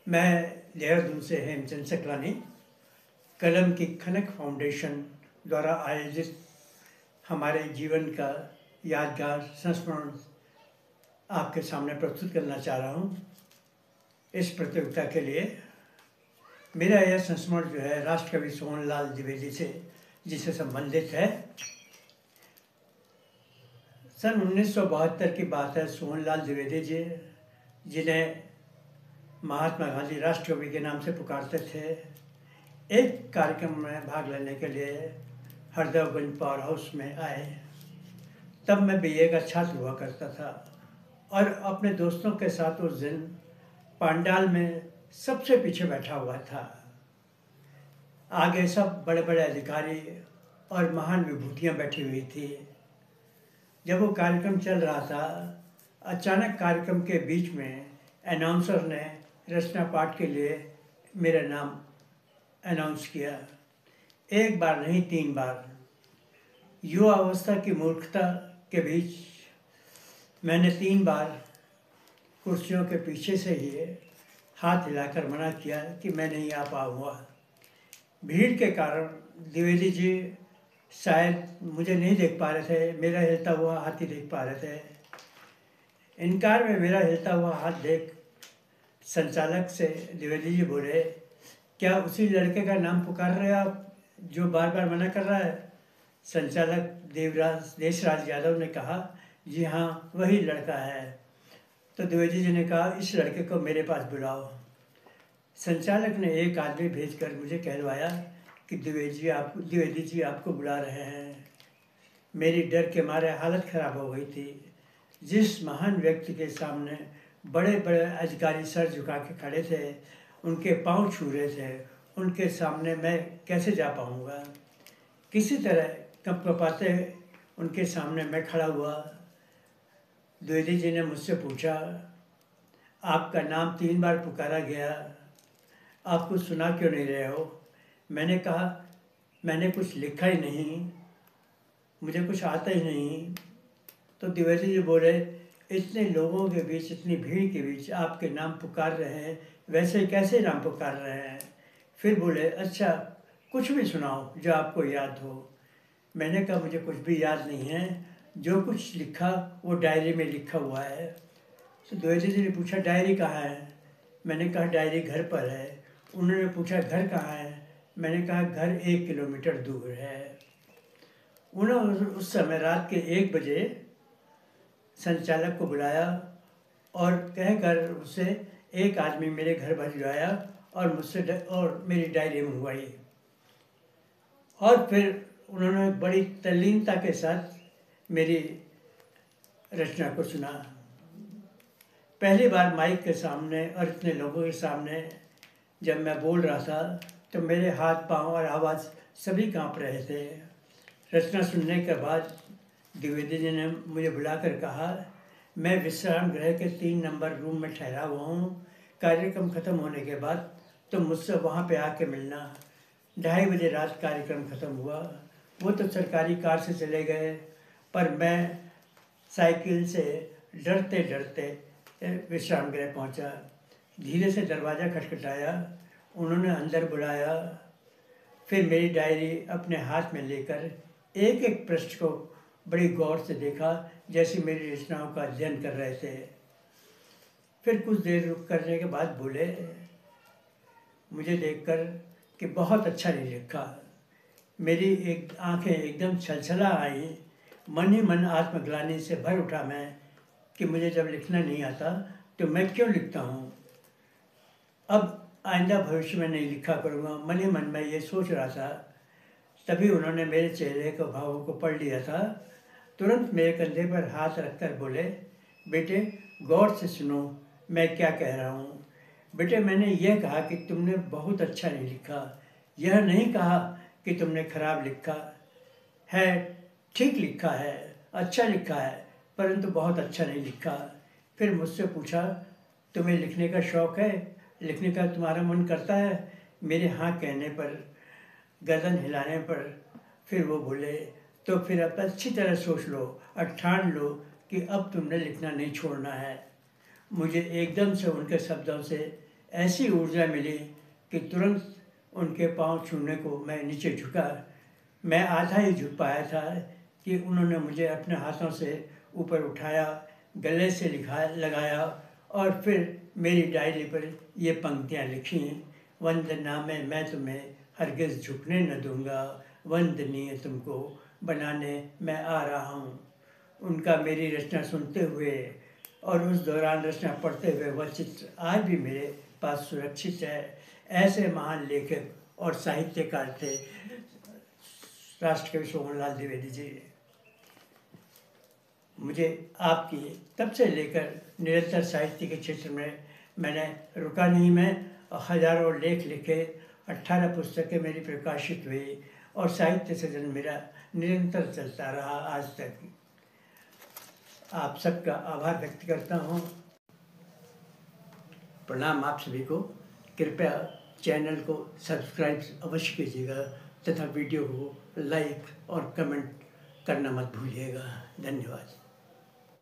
मैं देहरादून से हेमचंद सकलानी कलम की खनक फाउंडेशन द्वारा आयोजित हमारे जीवन का यादगार संस्मरण आपके सामने प्रस्तुत करना चाह रहा हूँ। इस प्रतियोगिता के लिए मेरा यह संस्मरण जो है राष्ट्रकवि सोहनलाल द्विवेदी से जिससे संबंधित है। सन 1972 की बात है। सोहनलाल द्विवेदी जी, जिन्हें महात्मा गांधी राष्ट्रकवि के नाम से पुकारते थे, एक कार्यक्रम में भाग लेने के लिए हरदौगंज पावर हाउस में आए। तब मैं बीए का छात्र हुआ करता था और अपने दोस्तों के साथ उस दिन पंडाल में सबसे पीछे बैठा हुआ था। आगे सब बड़े बड़े अधिकारी और महान विभूतियाँ बैठी हुई थी। जब वो कार्यक्रम चल रहा था, अचानक कार्यक्रम के बीच में अनाउंसर ने रचना पाठ के लिए मेरा नाम अनाउंस किया। एक बार नहीं, 3 बार। युवा अवस्था की मूर्खता के बीच मैंने 3 बार कुर्सियों के पीछे से ही हाथ हिलाकर मना किया कि मैं नहीं आ पाऊँगा। भीड़ के कारण द्विवेदी जी शायद मुझे नहीं देख पा रहे थे, मेरा हिलता हुआ हाथ ही देख पा रहे थे। इनकार में मेरा हिलता हुआ हाथ देख संचालक से द्विवेदी जी बोले, क्या उसी लड़के का नाम पुकार रहे हैं आप जो बार बार मना कर रहा है? संचालक देशराज यादव ने कहा, जी हाँ, वही लड़का है। तो द्विवेदी जी ने कहा, इस लड़के को मेरे पास बुलाओ। संचालक ने एक आदमी भेजकर मुझे कहलवाया कि द्विवेदी जी आपको बुला रहे हैं। मेरी डर के मारे हालत खराब हो गई थी। जिस महान व्यक्ति के सामने बड़े बड़े अधिकारी सर झुका के खड़े थे, उनके पांव छू रहे थे, उनके सामने मैं कैसे जा पाऊंगा? किसी तरह कँपाते उनके सामने मैं खड़ा हुआ। द्विवेदी जी ने मुझसे पूछा, आपका नाम 3 बार पुकारा गया, आप कुछ सुना क्यों नहीं रहे हो? मैंने कहा, मैंने कुछ लिखा ही नहीं, मुझे कुछ आता ही नहीं। तो द्विवेदी जी बोले, इतने लोगों के बीच, इतनी भीड़ के बीच आपके नाम पुकार रहे हैं, वैसे कैसे नाम पुकार रहे हैं? फिर बोले, अच्छा कुछ भी सुनाओ जो आपको याद हो। मैंने कहा, मुझे कुछ भी याद नहीं है, जो कुछ लिखा वो डायरी में लिखा हुआ है। तो द्विवेदी जी ने पूछा, डायरी कहाँ है? मैंने कहा, डायरी घर पर है। उन्होंने पूछा, घर कहाँ है? मैंने कहा, घर 1 किलोमीटर दूर है। उन्होंने उस समय रात के 1 बजे संचालक को बुलाया और कहकर उससे एक आदमी मेरे घर भिजवाया और मुझसे और मेरी डायरी मंगवाई। और फिर उन्होंने बड़ी तल्लीनता के साथ मेरी रचना को सुना। पहली बार माइक के सामने और इतने लोगों के सामने जब मैं बोल रहा था तो मेरे हाथ पांव और आवाज़ सभी कांप रहे थे। रचना सुनने के बाद द्विवेदी जी ने मुझे बुलाकर कहा, मैं विश्राम गृह के 3 नंबर रूम में ठहरा हुआ हूँ। कार्यक्रम ख़त्म होने के बाद तो मुझसे वहाँ पे आके मिलना। 2:30 बजे रात कार्यक्रम ख़त्म हुआ। वो तो सरकारी कार से चले गए, पर मैं साइकिल से डरते डरते विश्राम गृह पहुँचा। धीरे से दरवाज़ा खटखटाया, उन्होंने अंदर बुलाया। फिर मेरी डायरी अपने हाथ में लेकर एक एक पृष्ठ को बड़ी गौर से देखा, जैसे मेरी रचनाओं का अध्ययन कर रहे थे। फिर कुछ देर रुक करने के बाद बोले, मुझे देखकर कि बहुत अच्छा नहीं लिखा। मेरी एक आंखें एकदम छलछला आई। मन ही मन आत्मग्लानि से भर उठा मैं कि मुझे जब लिखना नहीं आता तो मैं क्यों लिखता हूँ। अब आइंदा भविष्य में नहीं लिखा करूँगा, मन ही मन में ये सोच रहा था। तभी उन्होंने मेरे चेहरे के भावों को पढ़ लिया था। तुरंत मेरे कंधे पर हाथ रखकर बोले, बेटे गौर से सुनो मैं क्या कह रहा हूँ। बेटे, मैंने यह कहा कि तुमने बहुत अच्छा नहीं लिखा, यह नहीं कहा कि तुमने खराब लिखा है। ठीक लिखा है, अच्छा लिखा है, परंतु बहुत अच्छा नहीं लिखा। फिर मुझसे पूछा, तुम्हें लिखने का शौक़ है, लिखने का तुम्हारा मन करता है? मेरे हाँ कहने पर, गर्दन हिलाने पर फिर वो बोले, तो फिर अब अच्छी तरह सोच लो और ठान लो कि अब तुमने लिखना नहीं छोड़ना है। मुझे एकदम से उनके शब्दों से ऐसी ऊर्जा मिली कि तुरंत उनके पांव छूने को मैं नीचे झुका। मैं आधा ही झुक पाया था कि उन्होंने मुझे अपने हाथों से ऊपर उठाया, गले से लगाया और फिर मेरी डायरी पर ये पंक्तियाँ लिखी, वंदना में मैं तुम्हें हरगिज़ झुकने न दूंगा, वंदनीय तुमको बनाने मैं आ रहा हूँ। उनका मेरी रचना सुनते हुए और उस दौरान रचना पढ़ते हुए वह चित्र आज भी मेरे पास सुरक्षित है। ऐसे महान लेखक और साहित्यकार थे राष्ट्रकवि सोहनलाल द्विवेदी जी। मुझे आपकी तब से लेकर निरंतर साहित्य के क्षेत्र में मैंने रुका नहीं। मैं हजारों लेख लिखे, 18 पुस्तकें मेरी प्रकाशित हुई और साहित्य सृजन मेरा निरंतर चलता रहा आज तक। आप सबका आभार व्यक्त करता हूँ। प्रणाम आप सभी को। कृपया चैनल को सब्सक्राइब अवश्य कीजिएगा तथा वीडियो को लाइक और कमेंट करना मत भूलिएगा। धन्यवाद।